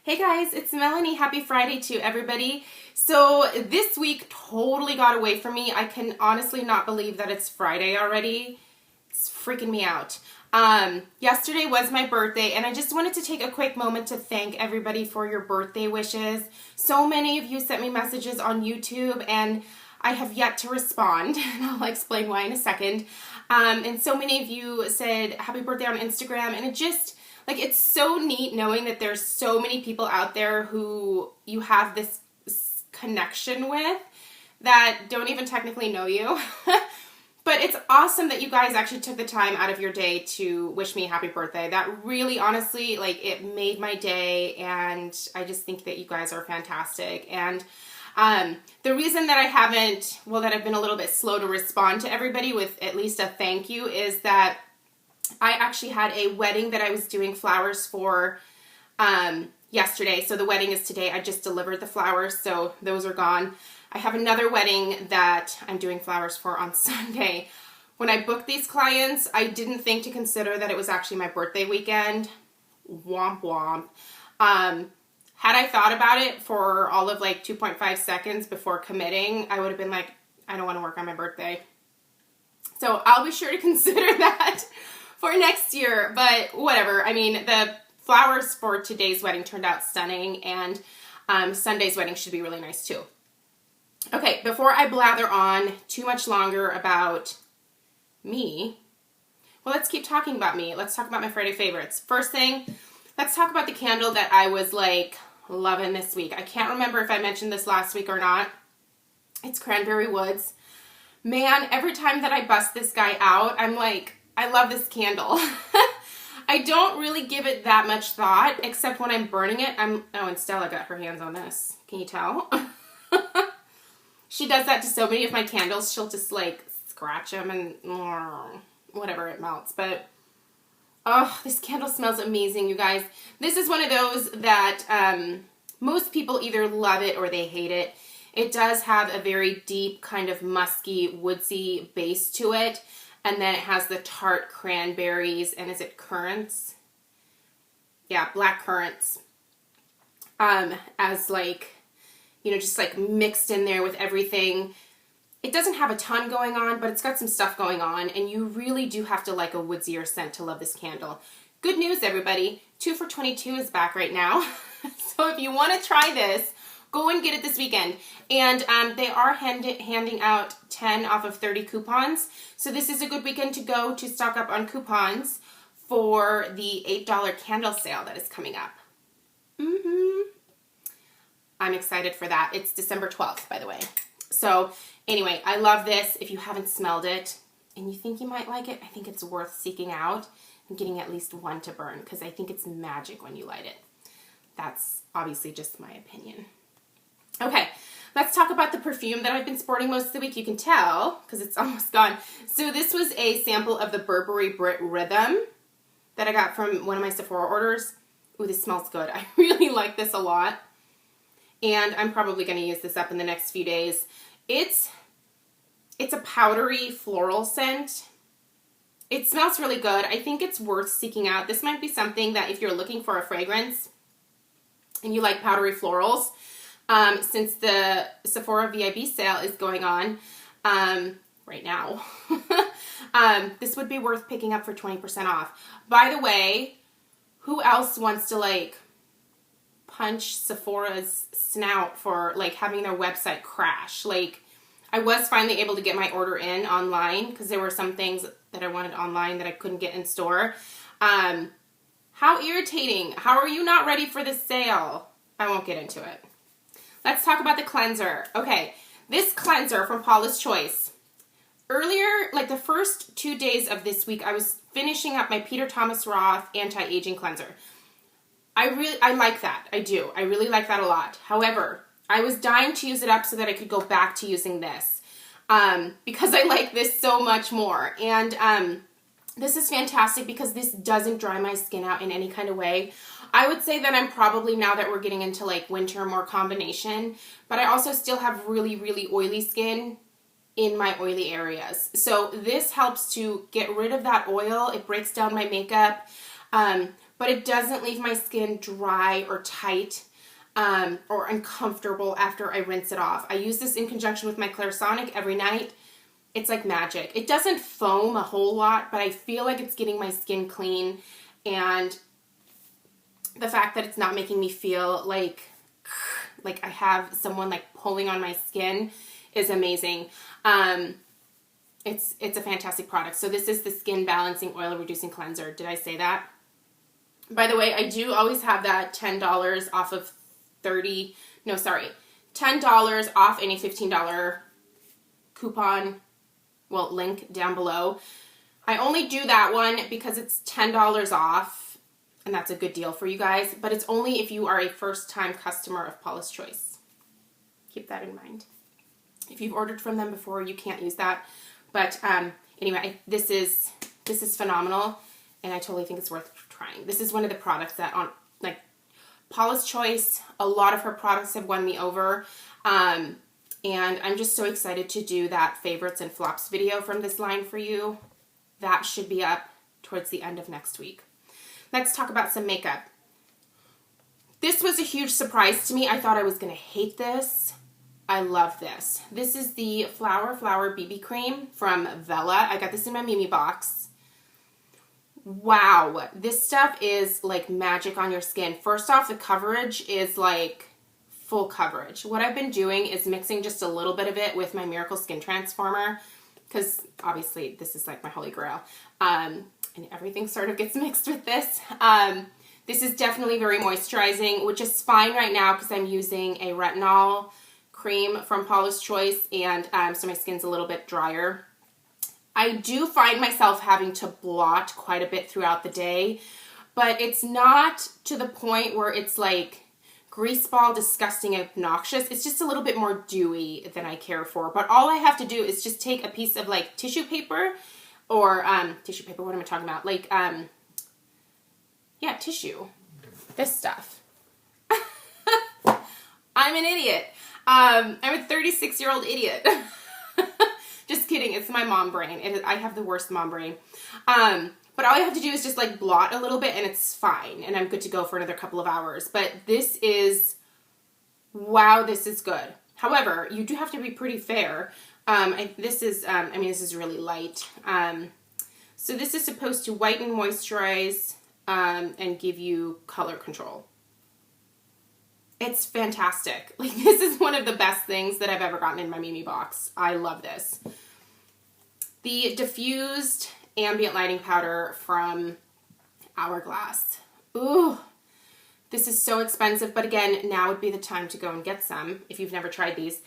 Hey guys, it's Melanie. Happy Friday to everybody. So this week totally got away from me. I can honestly not believe that it's Friday already. It's freaking me out. Yesterday was my birthday and I just wanted to take a quick moment to thank everybody for your birthday wishes. So many of you sent me messages on YouTube and I have yet to respond, and I'll explain why in a second. And so many of you said happy birthday on Instagram, and it just, like, it's so neat knowing that there's so many people out there who you have this connection with that don't even technically know you. But it's awesome that you guys actually took the time out of your day to wish me a happy birthday. That really, honestly, like, it made my day, and I just think that you guys are fantastic. And the reason that I've been a little bit slow to respond to everybody with at least a thank you is that I actually had a wedding that I was doing flowers for yesterday. So the wedding is today. I just delivered the flowers, so those are gone. I have another wedding that I'm doing flowers for on Sunday. When I booked these clients, I didn't think to consider that it was actually my birthday weekend. Womp womp. Had I thought about it for all of like 2.5 seconds before committing, I would have been like, I don't want to work on my birthday. So I'll be sure to consider that for next year, but whatever. I mean, the flowers for today's wedding turned out stunning, and Sunday's wedding should be really nice too. Okay, before I blather on too much longer about me, well, let's keep talking about me. Let's talk about my Friday favorites. First thing, let's talk about the candle that I was like loving this week. I can't remember if I mentioned this last week or not. It's Cranberry Woods. Man, every time that I bust this guy out, I'm like, I love this candle. I don't really give it that much thought, except when I'm burning it. And Stella got her hands on this. Can you tell? She does that to so many of my candles. She'll just like scratch them and whatever, it melts. But oh, this candle smells amazing, you guys. This is one of those that most people either love it or they hate it. It does have a very deep kind of musky, woodsy base to it. And then it has the tart cranberries, and is it currants? Yeah, black currants. As like, you know, just like mixed in there with everything. It doesn't have a ton going on, but it's got some stuff going on, and you really do have to like a woodsier scent to love this candle. Good news, everybody. 2 for $22 is back right now. So if you want to try this, go and get it this weekend. And they are handing out 10 off of 30 coupons. So this is a good weekend to go to stock up on coupons for the $8 candle sale that is coming up. I'm excited for that. It's December 12th, by the way. So anyway, I love this. If you haven't smelled it and you think you might like it, I think it's worth seeking out and getting at least one to burn, because I think it's magic when you light it. That's obviously just my opinion. Okay, let's talk about the perfume that I've been sporting most of the week. You can tell because it's almost gone. So this was a sample of the Burberry Brit Rhythm that I got from one of my Sephora orders. Ooh, this smells good. I really like this a lot. And I'm probably going to use this up in the next few days. It's a powdery floral scent. It smells really good. I think it's worth seeking out. This might be something that if you're looking for a fragrance and you like powdery florals, since the Sephora VIB sale is going on right now, this would be worth picking up for 20% off. By the way, who else wants to like punch Sephora's snout for like having their website crash? Like, I was finally able to get my order in online because there were some things that I wanted online that I couldn't get in store. How irritating. How are you not ready for this sale? I won't get into it. Let's talk about the cleanser. Okay, this cleanser from Paula's Choice. Earlier, like the first 2 days of this week, I was finishing up my Peter Thomas Roth anti-aging cleanser. I like that. I do. I really like that a lot. However, I was dying to use it up so that I could go back to using this because I like this so much more. And this is fantastic because this doesn't dry my skin out in any kind of way. I would say that I'm probably, now that we're getting into like winter, more combination, but I also still have really, really oily skin in my oily areas. So this helps to get rid of that oil. It breaks down my makeup. but it doesn't leave my skin dry or tight or uncomfortable after I rinse it off. I use this in conjunction with my Clarisonic every night. It's like magic. It doesn't foam a whole lot, but I feel like it's getting my skin clean, and the fact that it's not making me feel like I have someone like pulling on my skin is amazing. It's a fantastic product. So this is the Skin Balancing Oil Reducing Cleanser. Did I say that? By the way, I do always have that $10 off of $10 off any $15 coupon, well, link down below. I only do that one because it's $10 off, and that's a good deal for you guys, but it's only if you are a first-time customer of Paula's Choice. Keep that in mind. If you've ordered from them before, you can't use that. But anyway, this is phenomenal, and I totally think it's worth trying. This is one of the products that on like Paula's Choice, a lot of her products have won me over, and I'm just so excited to do that favorites and flops video from this line for you. That should be up towards the end of next week. Let's talk about some makeup. This was a huge surprise to me. I thought I was going to hate this. I love this. This is the Flower BB Cream from Vella. I got this in my Mimi box. Wow, this stuff is like magic on your skin. First off, the coverage is like full coverage. What I've been doing is mixing just a little bit of it with my Miracle Skin Transformer, because obviously this is like my holy grail. And everything sort of gets mixed with this. This is definitely very moisturizing, which is fine right now because I'm using a retinol cream from Paula's Choice, and so my skin's a little bit drier. I do find myself having to blot quite a bit throughout the day, but it's not to the point where it's like greaseball, disgusting, obnoxious. It's just a little bit more dewy than I care for. But all I have to do is just take a piece of like tissue paper, or tissue paper, what am I talking about? Like, yeah, tissue. This stuff. I'm an idiot. I'm a 36-year-old idiot. Just kidding. It's my mom brain. I have the worst mom brain. But all I have to do is just like blot a little bit and it's fine. And I'm good to go for another couple of hours. But this is, wow, this is good. However, you do have to be pretty fair. This is really light. So this is supposed to whiten, moisturize, and give you color control. It's fantastic. Like, this is one of the best things that I've ever gotten in my Mimi box. I love this. The diffused ambient lighting powder from Hourglass. Ooh, this is so expensive, but again, now would be the time to go and get some if you've never tried these.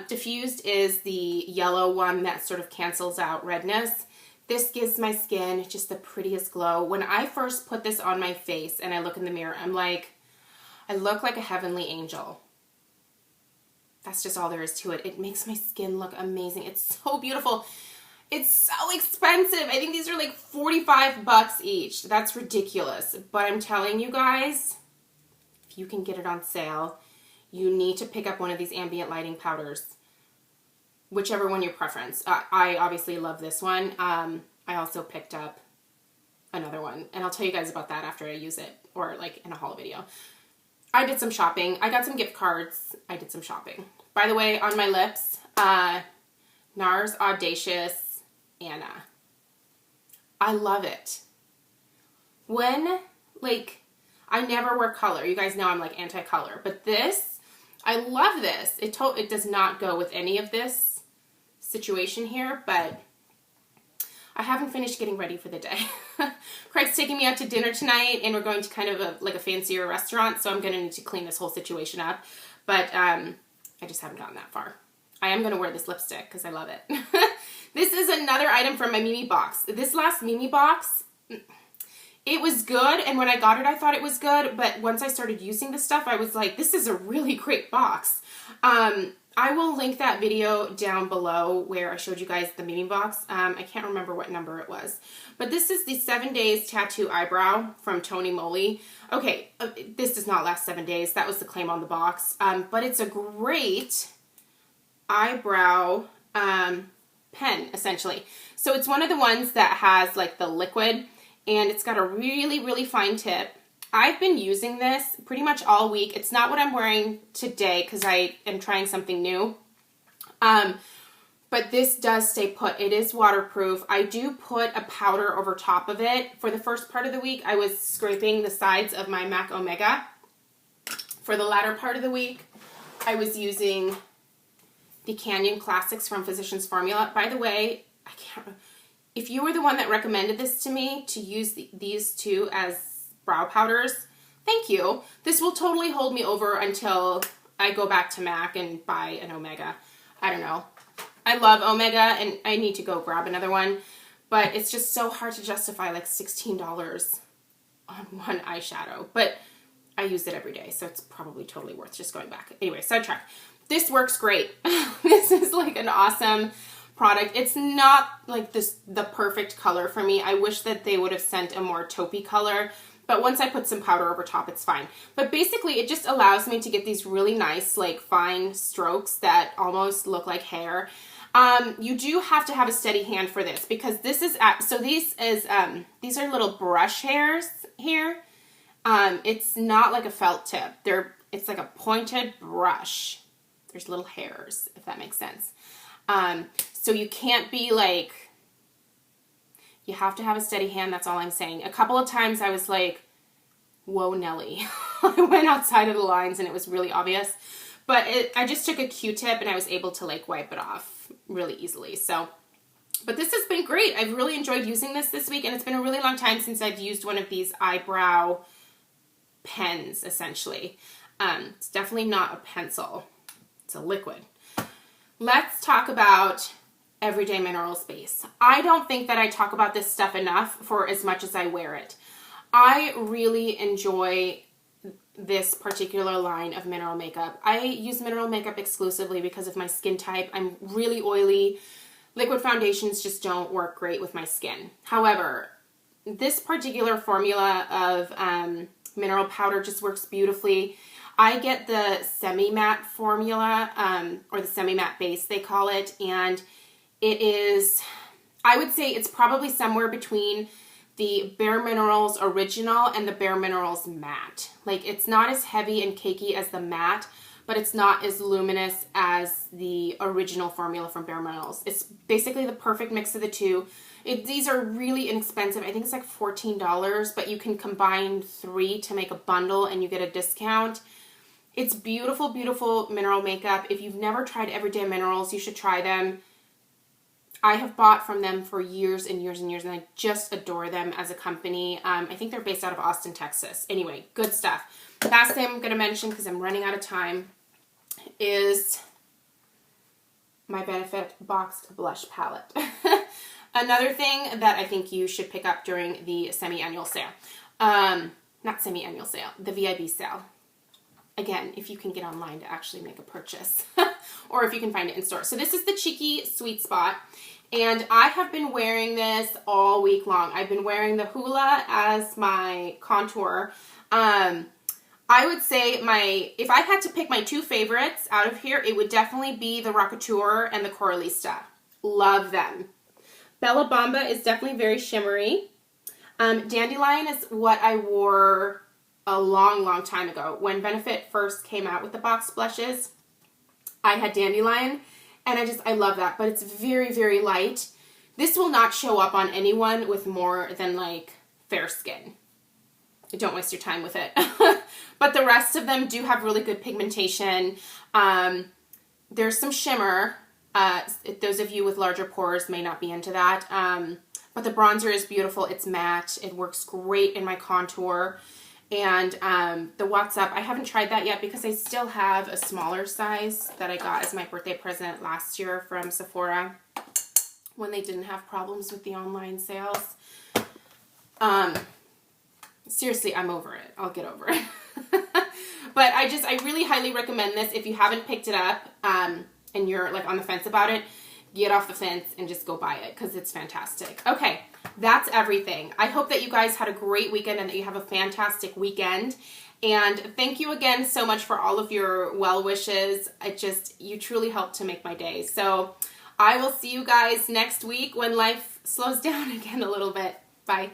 Diffused is the yellow one that sort of cancels out redness. This gives my skin just the prettiest glow. When I first put this on my face and I look in the mirror, I'm like, I look like a heavenly angel. That's just all there is to it. It makes my skin look amazing. It's so beautiful. It's so expensive. I think these are like 45 bucks each. That's ridiculous. But I'm telling you guys, if you can get it on sale, you need to pick up one of these ambient lighting powders. Whichever one your preference. I obviously love this one. I also picked up another one. And I'll tell you guys about that after I use it. Or like in a haul video. I did some shopping. I got some gift cards. I did some shopping. By the way, on my lips, NARS Audacious Anna. I love it. When, like, I never wear color. You guys know I'm like anti-color. But this, I love this. It does not go with any of this situation here, but I haven't finished getting ready for the day. Craig's taking me out to dinner tonight, and we're going to kind of a fancier restaurant, so I'm going to need to clean this whole situation up. But I just haven't gotten that far. I am going to wear this lipstick because I love it. This is another item from my Mimi box. This last Mimi box, it was good, and when I got it, I thought it was good, but once I started using this stuff, I was like, this is a really great box. I will link that video down below where I showed you guys the Mimi box. I can't remember what number it was. But this is the 7 Days Tattoo Eyebrow from Tony Moly. Okay, this does not last 7 days. That was the claim on the box. But it's a great eyebrow pen, essentially. So it's one of the ones that has like the liquid. and it's got a really, really fine tip. I've been using this pretty much all week. It's not what I'm wearing today because I am trying something new. But this does stay put. It is waterproof. I do put a powder over top of it. For the first part of the week, I was scraping the sides of my MAC Omega. For the latter part of the week, I was using the Canyon Classics from Physicians Formula. By the way, if you were the one that recommended this to me to use these two as brow powders, thank you. This will totally hold me over until I go back to MAC and buy an Omega. I don't know. I love Omega and I need to go grab another one, but it's just so hard to justify like $16 on one eyeshadow. But I use it every day, so it's probably totally worth just going back. Anyway, sidetrack. This works great. This is like an awesome product. It's not like the perfect color for me. I wish that they would have sent a more taupey color, but once I put some powder over top, it's fine. But basically, it just allows me to get these really nice, like fine strokes that almost look like hair. You do have to have a steady hand for this because this is, these are little brush hairs here. It's not like a felt tip. It's like a pointed brush. There's little hairs, if that makes sense. So you can't be like, you have to have a steady hand. That's all I'm saying. A couple of times I was like, whoa, Nelly. I went outside of the lines and it was really obvious. But I just took a Q-tip and I was able to like wipe it off really easily. So, but this has been great. I've really enjoyed using this week, and it's been a really long time since I've used one of these eyebrow pens, essentially. It's definitely not a pencil. It's a liquid. Let's talk about Everyday Minerals Base. I don't think that I talk about this stuff enough for as much as I wear it. I really enjoy this particular line of mineral makeup. I use mineral makeup exclusively because of my skin type. I'm really oily. Liquid foundations just don't work great with my skin. However, this particular formula of mineral powder just works beautifully. I get the semi-matte formula, or the semi-matte base they call it, and it is, I would say it's probably somewhere between the Bare Minerals Original and the Bare Minerals Matte. Like, it's not as heavy and cakey as the matte, but it's not as luminous as the original formula from Bare Minerals. It's basically the perfect mix of the two. These are really inexpensive. I think it's like $14, but you can combine 3 to make a bundle and you get a discount. It's beautiful, beautiful mineral makeup. If you've never tried Everyday Minerals, you should try them. I have bought from them for years and years and years, and I just adore them as a company. I think they're based out of Austin, Texas. Anyway, good stuff. Last thing I'm going to mention, because I'm running out of time, is my Benefit Boxed Blush Palette. Another thing that I think you should pick up during the semi-annual sale. Not semi-annual sale, the VIB sale. Again, if you can get online to actually make a purchase, or if you can find it in store. So this is the Cheeky Sweet Spot, and I have been wearing this all week long. I've been wearing the Hoola as my contour. I would say if I had to pick my 2 favorites out of here, it would definitely be the Rockateur and the Coralista. Love them. Bella Bamba is definitely very shimmery. Dandelion is what I wore a long, long time ago. When Benefit first came out with the box blushes, I had Dandelion, and I love that, but it's very, very light. This will not show up on anyone with more than like fair skin. Don't waste your time with it. But the rest of them do have really good pigmentation. There's some shimmer. Those of you with larger pores may not be into that. But the bronzer is beautiful. It's matte. It works great in my contour. And the What's Up, I haven't tried that yet because I still have a smaller size that I got as my birthday present last year from Sephora when they didn't have problems with the online sales. Seriously, I'm over it. I'll get over it. But I really highly recommend this. If you haven't picked it up and you're like on the fence about it, get off the fence and just go buy it because it's fantastic. Okay, that's everything. I hope that you guys had a great weekend and that you have a fantastic weekend. And thank you again so much for all of your well wishes. You truly helped to make my day. So I will see you guys next week when life slows down again a little bit. Bye.